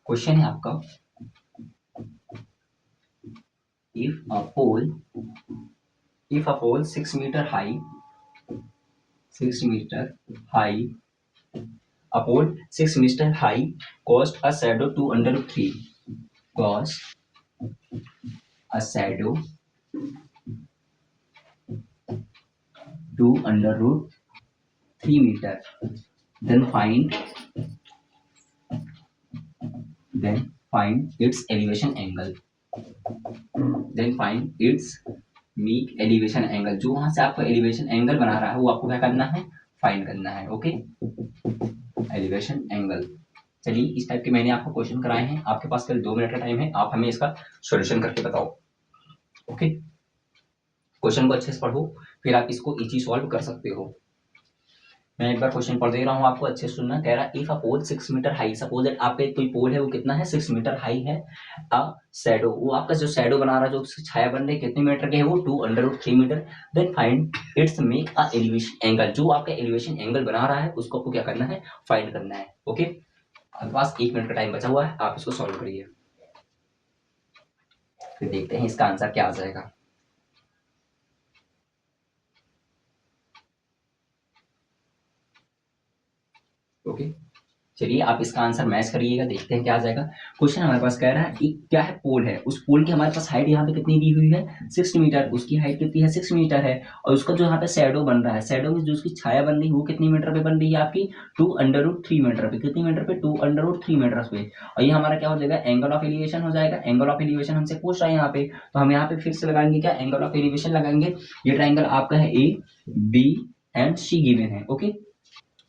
Speaker 1: क्वेश्चन है आपका, if a pole 6 meter high, 6 meter high, a pole 6 meter high caused a shadow 2 under root 3, caused a shadow 2 under root 3 meter, then find its elevation angle, then find its meek elevation angle, जो वहां से आपको एलिवेशन एंगल बना रहा है वो आपको क्या करना है, फाइंड करना है। Okay elevation angle. चलिए इस टाइप के मैंने आपको क्वेश्चन कराए हैं, आपके पास कल 2 मिनट का टाइम है, आप हमें इसका सॉल्यूशन करके बताओ। ओके क्वेश्चन को अच्छे से पढ़ो, फिर आप इसको इजी सॉल्व कर सकते हो। मैं एक बार क्वेश्चन पढ़ दे रहा हूँ, आपको अच्छे से सुनना। कह रहा है if a pole 6 metre high, suppose that आपका कोई पोल है वो कितना है 6 मीटर हाई है, अ शैडो, वो आपका जो शैडो बना रहा है, जो छाया बन रही है कितने मीटर के है वो 2 under root 3 metre, then find its make a elevation angle, जो आपका एलिवेशन एंगल बना रहा है उसको आपको क्या करना है, फाइंड करना है। ओके आपके पास 1 मिनट का टाइम बचा हुआ है, आप इसको सॉल्व करिए, फिर देखते हैं इसका आंसर क्या आ जाएगा। ओके चलिए आप इसका आंसर मैच करिएगा, देखते हैं क्या आ जाएगा। क्वेश्चन हमारे पास कह रहा है कि क्या है, पोल है, उस पोल की हमारे पास हाइट यहाँ पे कितनी दी हुई है 6 मीटर, उसकी हाइट कितनी है 6 मीटर है, और उसका जो यहाँ पे शैडो बन रहा है, शैडो में जो उसकी छाया बन रही है वो कितनी मीटर पे बन रही है आपकी 2 अंडर रूट 3 मीटर पे, कितनी मीटर पे 2 अंडर रूट 3 मीटर पे। और ये हमारा क्या हो जाएगा, एंगल ऑफ एलिवेशन हो जाएगा। एंगल ऑफ एलिवेशन हमसे पूछ रहा है यहाँ पे, तो हम यहाँ पे फिर से लगाएंगे क्या, एंगल ऑफ एलिवेशन लगाएंगे। ये ट्राइंगल आपका है A B and C given है। ओके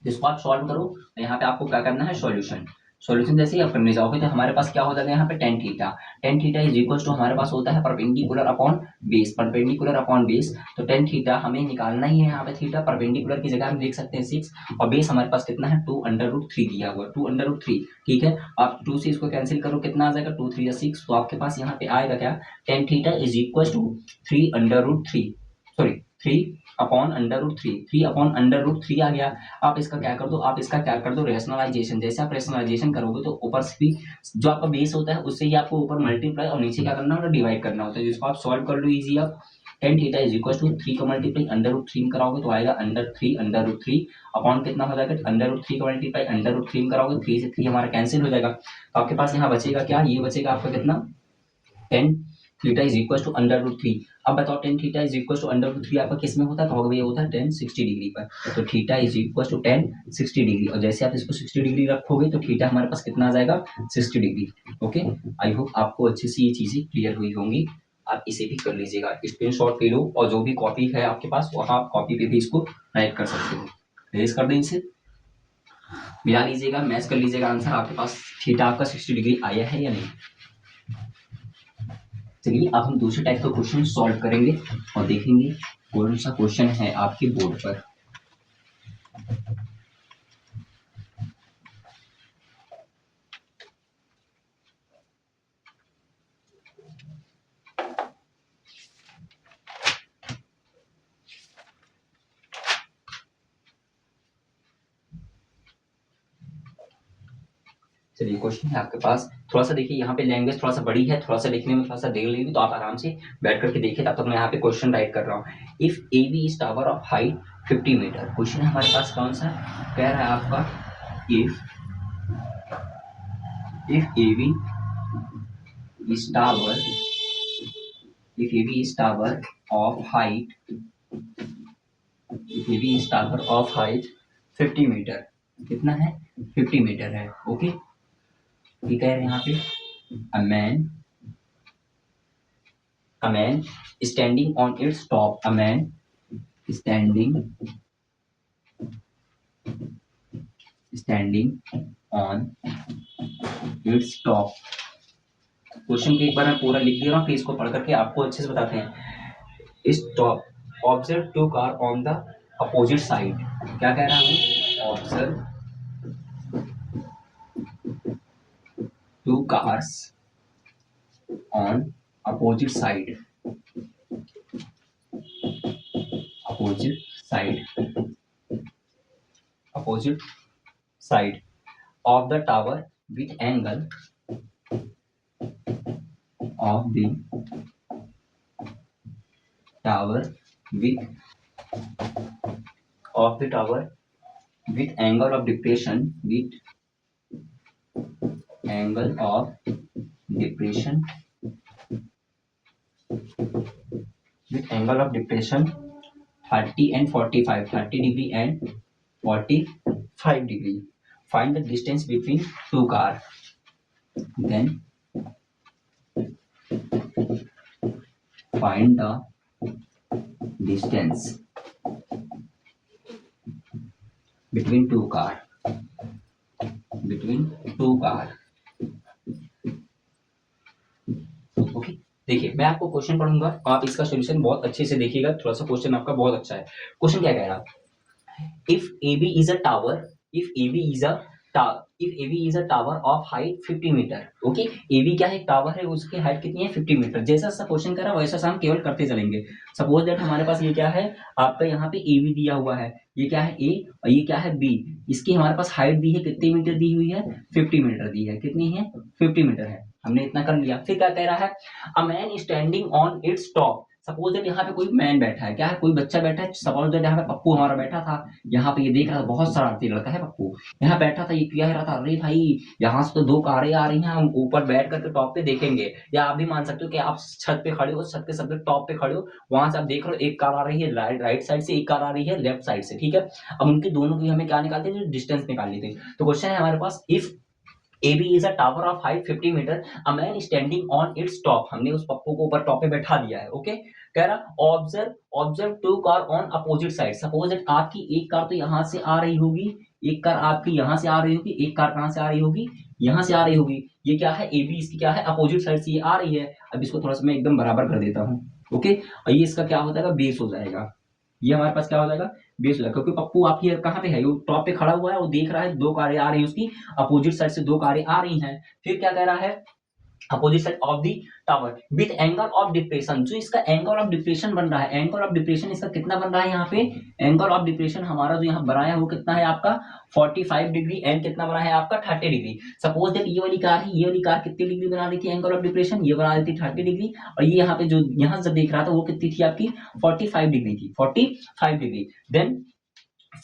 Speaker 1: इसको आप सॉल्व करो, यहाँ पे आपको क्या करना है सॉल्यूशन, सॉल्यूशन जैसे ही आप करने जाओगे तो हमारे पास क्या हो जाएगा यहाँ पे tan theta, tan theta is equal to हमारे पास होता है perpendicular upon base, perpendicular upon base. तो टेन थीटा हमें निकालना ही है, यहाँ पे थीटा परपेंडिकुलर की जगह हम लिख सकते हैं 6, और बेस हमारे पास कितना है 2 अंडर रूट 3 दिया हुआ है, 2 अंडर रूट 3। ठीक है आप 2 से इसको कैंसिल करो, कितना आ जाएगा 2 3 6, तो आपके पास यहाँ पे आएगा क्या, tan theta is equal to 3 under root 3, sorry 3/√3 आ गया। आप इसका क्या कर दो, आप इसका क्या कर दो रेशनलाइजेशन। जैसे आप रेशनलाइजेशन करोगे तो ऊपर से भी जो आपका बेस होता है उससे ही आपको ऊपर मल्टीप्लाई और नीचे क्या करना होता है, डिवाइड करना होता है। जिसको आप सॉल्व कर लो इजी। आप tan theta is equal to 3 का मल्टीप्लाई √3 में कराओगे तो आएगा √3 अपॉन कितना हो जाएगा, √3 का मल्टीप्लाई √3 में कराओगे 3 से 3 हमारा कैंसिल हो जाएगा। तो आपके पास यहाँ बचेगा क्या, ये बचेगा आपका कितना, tan theta is equal to √3। अब बताओ tan theta is equal to √3 आपका किस में होता है, तो ये होता है tan 60 डिग्री पर। तो theta is equal to tan 60 degree, और जैसे आप इसको 60 डिग्री रखोगे तो थीटा हमारे पास कितना आ जाएगा, 60 डिग्री। ओके, आई होप आपको अच्छे से ये चीजें क्लियर हुई होंगी। आप इसे भी कर लीजिएगा, स्क्रीनशॉट ले लो, और जो भी कॉपी है आपके पास वहां आप कॉपी पे भी इसको राइट कर सकते हो। रेज कर दें इसे, मिला लीजिएगा, मैच कर लीजिएगा आंसर आपके पास थीटा आपका 60 डिग्री आया है या नहीं। चलिए अब हम दूसरे टाइप का क्वेश्चन सॉल्व करेंगे और देखेंगे कौन सा क्वेश्चन है आपके बोर्ड पर। चलिए क्वेश्चन है आपके पास, थोड़ा सा देखिए, यहाँ पे लैंग्वेज थोड़ा सा बड़ी है, थोड़ा सा लिखने में थोड़ा सा देर लगेगी, तो आप आराम से बैठ करके देखिए। तब तक मैं यहाँ पे क्वेश्चन राइट कर रहा हूँ। If A B is tower of height 50 metre, question हमारे पास कौन सा कह रहा है आपका, if A B is tower, if A B is tower of height, if A B is tower of height 50 metre, कितना है, 50 मीटर है। ओके, ये कह रहे हैं यहाँ पे a man standing on its top, a man standing on its top। Question के एक बार मैं पूरा लिख दे रहा हूँ, फिर इसको पढ़ करके आपको अच्छे से बताते हैं। इस top observe two car on the opposite side, क्या कह रहा हूँ, observe two cars on opposite side, opposite side of the tower with angle of the tower with angle of depression, with angle of depression 30 and 45, 30 degree and 45 degree. Find the distance between two cars. Then find the distance between two cars. Okay, देखिए मैं आपको क्वेश्चन पढ़ूंगा, आप इसका सॉल्यूशन बहुत अच्छे से देखिएगा। थोड़ा सा क्वेश्चन आपका बहुत अच्छा है। क्वेश्चन क्या कह रहा है, if AB is a tower, if AB is a tower of height 50 metre. Okay, AB क्या है, टावर है, उसकी हाइट कितनी है, 50 मीटर। जैसा सा क्वेश्चन कर रहा है वैसा हम केवल करते चलेंगे। सपोज दैट हमारे पास ये क्या है, आपका यहाँ पे AB दिया हुआ है, ये क्या है A और ये क्या है B। इसकी हमारे पास हाइट दी है, कितनी मीटर दी हुई है, 50 मीटर दी है। कितनी है, 50 मीटर है। हमने इतना कर लिया। फिर क्या कह रहा है, a man standing on its top. Suppose that यहाँ पे कोई मैन बैठा है, क्या है, कोई बच्चा बैठा है। सपोज दैट यहाँ पे पप्पू हमारा बैठा था, यहाँ पे ये देख रहा था, बहुत शरारती लड़का है पप्पू, यहाँ बैठा था, ये कह रहा था, अरे भाई यहाँ से तो दो कारें आ रही हैं, हम ऊपर बैठ करके टॉप पे देखेंगे। या आप भी मान सकते हो कि आप छत पे खड़े हो, छत के सबसे टॉप पे खड़े हो, वहां से आप देख रहे हो एक कार आ रही है राइट साइड से, एक कार आ रही है लेफ्ट साइड से। ठीक है, अब उनके दोनों की हमें क्या निकालते थे, डिस्टेंस निकालनी थी। तो क्वेश्चन है हमारे पास, if AB is a tower of height 50 metre, a man standing on its top। हमने उस पप्पू को ऊपर टॉप पे बैठा दिया है। ओके, कह रहा observe two car on opposite side. Suppose that आपकी एक कार तो यहाँ से आ रही होगी, एक कार आपकी यहाँ से आ रही होगी, एक कार कहाँ से आ रही होगी, यहाँ से आ रही होगी। ये क्या है, AB इसकी क्या है, अपोजिट साइड से ये आ रही है। अब इसको थोड़ा सा मैं एकदम बराबर कर देता हूँ। ओके, और ये इसका क्या हो जाएगा, बेस हो जाएगा। ये हमारे पास क्या हो जाएगा, बेस हो जाएगा, क्योंकि पप्पू आपकी कहाँ पे है, वो टॉप पे खड़ा हुआ है, वो देख रहा है दो कारें आ रही है उसकी अपोजिट साइड से, दो कारें आ रही हैं। फिर क्या कह रहा है, opposite side of the tower with angle of depression. जो इसका एंगल ऑफ डिप्रेशन बन रहा है, एंगल ऑफ डिप्रेशन इसका कितना बन रहा है यहाँ पे, एंगल ऑफ डिप्रेशन हमारा जो यहाँ बना है वो कितना है आपका 45 डिग्री, एंड कितना बना है आपका 30 डिग्री। सपोज दैट ये वाली कार है, ये वाली कार कितनी डिग्री बना रही थी एंगल ऑफ डिप्रेशन, ये बना रही थी 30 डिग्री, और ये यहाँ पे जो यहाँ से देख रहा था वो कितनी थी आपकी 45 डिग्री थी, 45 degree. Then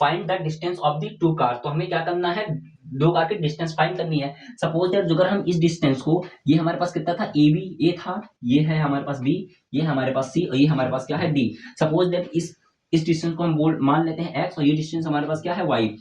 Speaker 1: find the distance of the two car. तो हमें क्या करना है, दो कार की डिस्टेंस फाइंड करनी है। सपोज दैट अगर हम इस डिस्टेंस को, ये हमारे पास कितना था ए बी, ए था, ये है हमारे पास बी, ये हमारे पास सी, और ये हमारे पास क्या है डी। सपोज दैट इस डिस्टेंस को हम मान लेते हैं एक्स, और ये डिस्टेंस हमारे पास क्या है वाई।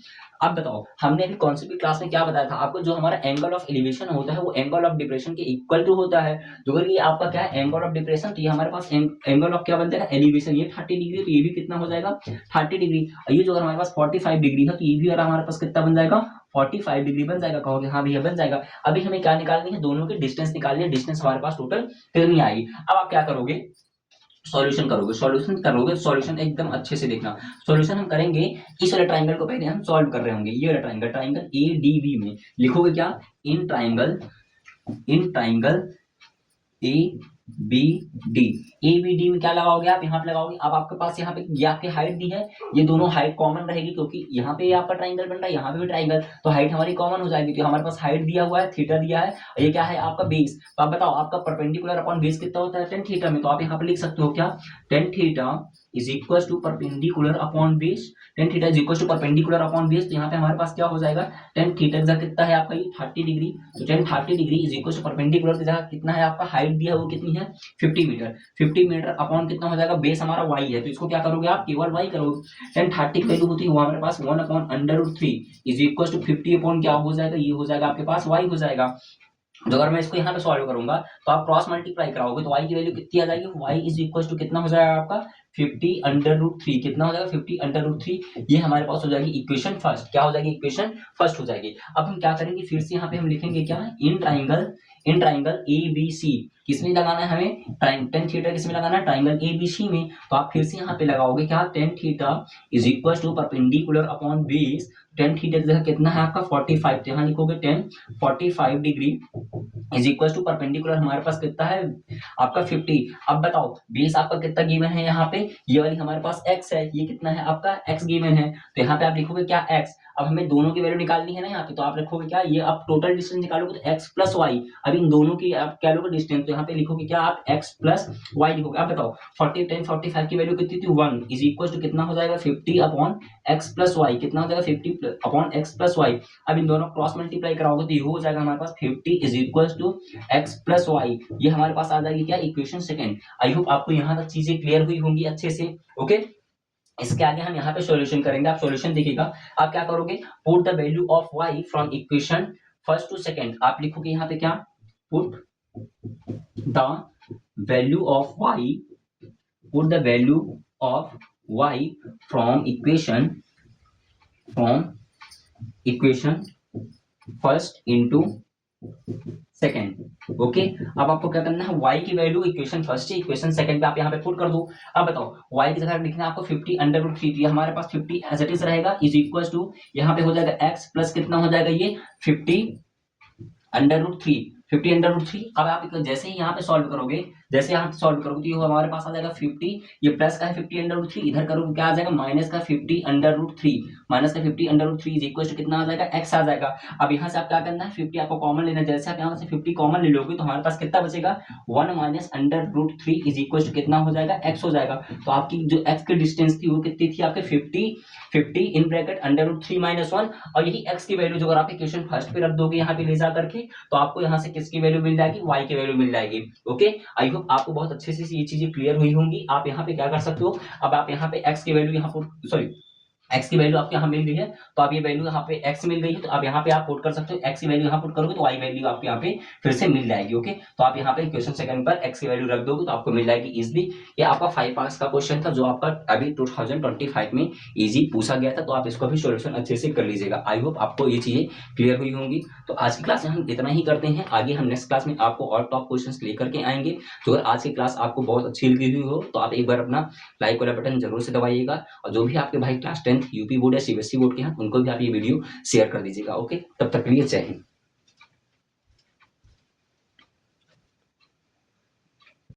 Speaker 1: अब बताओ, हमने अभी कौन सी भी क्लास में क्या बताया था आपको, जो हमारा एंगल ऑफ एलिवेशन होता है वो एंगल ऑफ डिप्रेशन के इक्वल टू होता है। तो अगर ये आपका क्या है एंगल ऑफ डिप्रेशन, तो ये हमारे पास एंगल ऑफ क्या बन जाएगा एलिवेशन, ये 30 डिग्री, तो ये भी कितना हो जाएगा 30 डिग्री। और ये जो अगर हमारे पास 45 डिग्री है, तो ये भी अगर हमारे पास कितना बन जाएगा 45 डिग्री बन जाएगा। कहोगे हाँ भैया बन जाएगा। अभी हमें क्या निकालनी है, दोनों की डिस्टेंस निकालनी है, डिस्टेंस हमारे पास टोटल कितनी आएगी। अब आप क्या करोगे, सॉल्यूशन करोगे, सॉल्यूशन एकदम अच्छे से देखना। सॉल्यूशन हम करेंगे, इस वाले ट्रायंगल को पहले हम सॉल्व कर रहे होंगे, ये वाला ट्रायंगल ए डी बी में लिखोगे क्या, in triangle A B D, A B D में क्या लगाओगे आप, यहाँ पे लगाओगे। अब आपके पास यहाँ पे ये आपकी हाइट दी है, ये दोनों हाइट कॉमन रहेगी, क्योंकि यहाँ पे आपका ट्रायंगल बन रहा है, यहाँ पे भी ट्रायंगल, तो हाइट हमारी कॉमन हो जाएगी। तो हमारे पास हाइट दिया हुआ है, थीटा दिया है, और ये क्या है आपका बेस। तो आप बताओ आपका परपेंडिकुलर अपॉन बेस कितना होता है 10 थीटा में। तो आप यहाँ पे लिख सकते हो क्या, 10 theta is equal to perpendicular upon base, 10 theta is equal to perpendicular upon base. तो यहाँ पे हमारे पास क्या हो जाएगा, 10 थीटा कितना है आपका ये 30 डिग्री, तो 10 30 degree is equal to perpendicular की जगह कितना है आपका हाइट दिया वो कितनी है 50 मीटर, 50 मीटर अपॉन कितना हो जाएगा, बेस हमारा y है, तो इसको क्या करोगे आप केवल y करोगे। 10 30 की वैल्यू होती है वो हमारे पास 1 upon √3 is equal to 50 upon क्या हो जाएगा, ये हो जाएगा आपके पास y हो जाएगा। तो अगर मैं इसको यहाँ पे सॉल्व करूंगा तो आप क्रॉस मल्टीप्लाई कराओगे तो y की वैल्यू कितनी आ जाएगी, y इज इक्वल टू कितना हो जाएगा आपका 50 √3, कितना हो जाएगा 50 √3। ये हमारे पास हो जाएगी इक्वेशन फर्स्ट, क्या हो जाएगी इक्वेशन फर्स्ट हो जाएगी। अब हम क्या करेंगे, फिर से यहाँ पे हम लिखेंगे क्या, in triangle A B C, किसमें लगाना है हमें, 10 थीटा किसमें लगाना है, ट्राइंगल ए बी सी में। तो आप फिर से यहाँ पे लगाओगे क्या, 10 theta is equal to perpendicular upon base, 10 theta की जगह कितना है आपका 45, तो यहाँ लिखोगे 10 45 degree is equal to perpendicular हमारे पास कितना है आपका 50। अब बताओ बेस आपका कितना गिवन है, यहाँ पे ये वाली हमारे पास x है, ये कितना है आपका x गिवन है, तो यहाँ पे आप लिखोगे क्या x। अब हमें दोनों की वैल्यू निकालनी है ना यहाँ पे, तो आप लिखोगे क्या, ये आप टोटल डिस्टेंस निकालोगे तो x प्लस वाई। अब इन दोनों की आप क्या लोगे डिस्टेंस, तो यहाँ पे लिखोगे क्या आप x प्लस वाई लिखोगे। अब बताओ 40 10 45 की वैल्यू कितनी थी 1 इज इक्वल टू कितना हो जाएगा 50 अपॉन x प्लस वाई, कितना हो जाएगा 50 अपॉन x प्लस वाई। अब इन दोनों क्रॉस मल्टीप्लाई कराओगे तो ये हो जाएगा हमारे पास 50 is equal to x plus Y, ये हमारे पास आ जाएगी क्या इक्वेशन सेकंड। आई होप आपको यहाँ तक चीजें क्लियर हुई होंगी अच्छे से, ओके। इसके आगे हम यहाँ पे सॉल्यूशन करेंगे, आप सॉल्यूशन देखिएगा। आप क्या करोगे, put the value of y from equation first to second. आप लिखोगे यहाँ पे क्या, put the value of y, put the value of y from equation first into second, okay. अब आपको क्या करना है, y की वैल्यू इक्वेशन फर्स्ट से इक्वेशन सेकंड पे आप यहाँ पे पुट कर दो। अब बताओ y की जगह लिखना है आपको 50 √3, तो हमारे पास 50 एज इट इज रहेगा इज इक्वल टू यहाँ पे हो जाएगा x प्लस कितना हो जाएगा ये 50 √3, 50 √3। अब आप जैसे ही यहाँ पे सॉल्व करोगे, जैसे यहाँ पे सॉल्व करोगे तो ये हमारे पास आ जाएगा 50, ये प्लस का है 50 √3, इधर करोगे क्या आ जाएगा माइनस का 50 √3, माइनस का 50 √3 इज इक्वल टू कितना आ जाएगा x आ जाएगा। अब यहाँ से आप क्या करना है 50 आपको कॉमन लेना है, जैसे आप यहाँ से 50 कॉमन ले लोगे तो हमारे पास कितना बचेगा 1 माइनस √3 इज इक्वल टू कितना हो जाएगा x हो जाएगा। तो आपकी जो x की डिस्टेंस थी वो कितनी थी आपके 50 इन ब्रैकेट √3 - 1, और यही x की वैल्यू जो अगर आप इक्वेशन फर्स्ट पे रख दोगे यहाँ पे ले जा करके, तो आपको यहाँ से किसकी वैल्यू मिल जाएगी, y की वैल्यू मिल जाएगी, ओके। आई होप आपको बहुत अच्छे से ये चीजें क्लियर हुई होंगी। आप यहाँ पे क्या कर सकते हो, अब आप यहाँ पे x की वैल्यू यहाँ पर सॉरी x की वैल्यू आपको यहाँ मिल गई है, तो आप ये वैल्यू यहाँ पे x मिल गई है, तो आप यहाँ पे आप पुट कर सकते हो, x की वैल्यू यहाँ पुट करोगे तो y वैल्यू आपको यहाँ पे फिर से मिल जाएगी, ओके। तो आप यहाँ पे क्वेश्चन सेकंड पर x की वैल्यू रख दोगे तो आपको मिल जाएगी इजीली। ये आपका 5 मार्क्स का क्वेश्चन था जो आपका अभी 2025 में इजी पूछा गया था, तो आप इसको भी सोल्यूशन अच्छे से कर लीजिएगा। आई होप आपको ये चीजें क्लियर हुई होंगी। तो आज की क्लास में हम इतना ही करते हैं, आगे हम नेक्स्ट क्लास में आपको और टॉप क्वेश्चन लेकर के आएंगे। तो अगर आज की क्लास आपको बहुत अच्छी लगी हुई हो तो आप एक बार अपना लाइक वाला बटन जरूर से दबाइएगा, और जो भी आपके भाई क्लास 10th यूपी बोर्ड या सीबीएसई बोर्ड के हैं उनको भी आप ये वीडियो शेयर कर दीजिएगा, ओके। तब तक के लिए जय हिंद।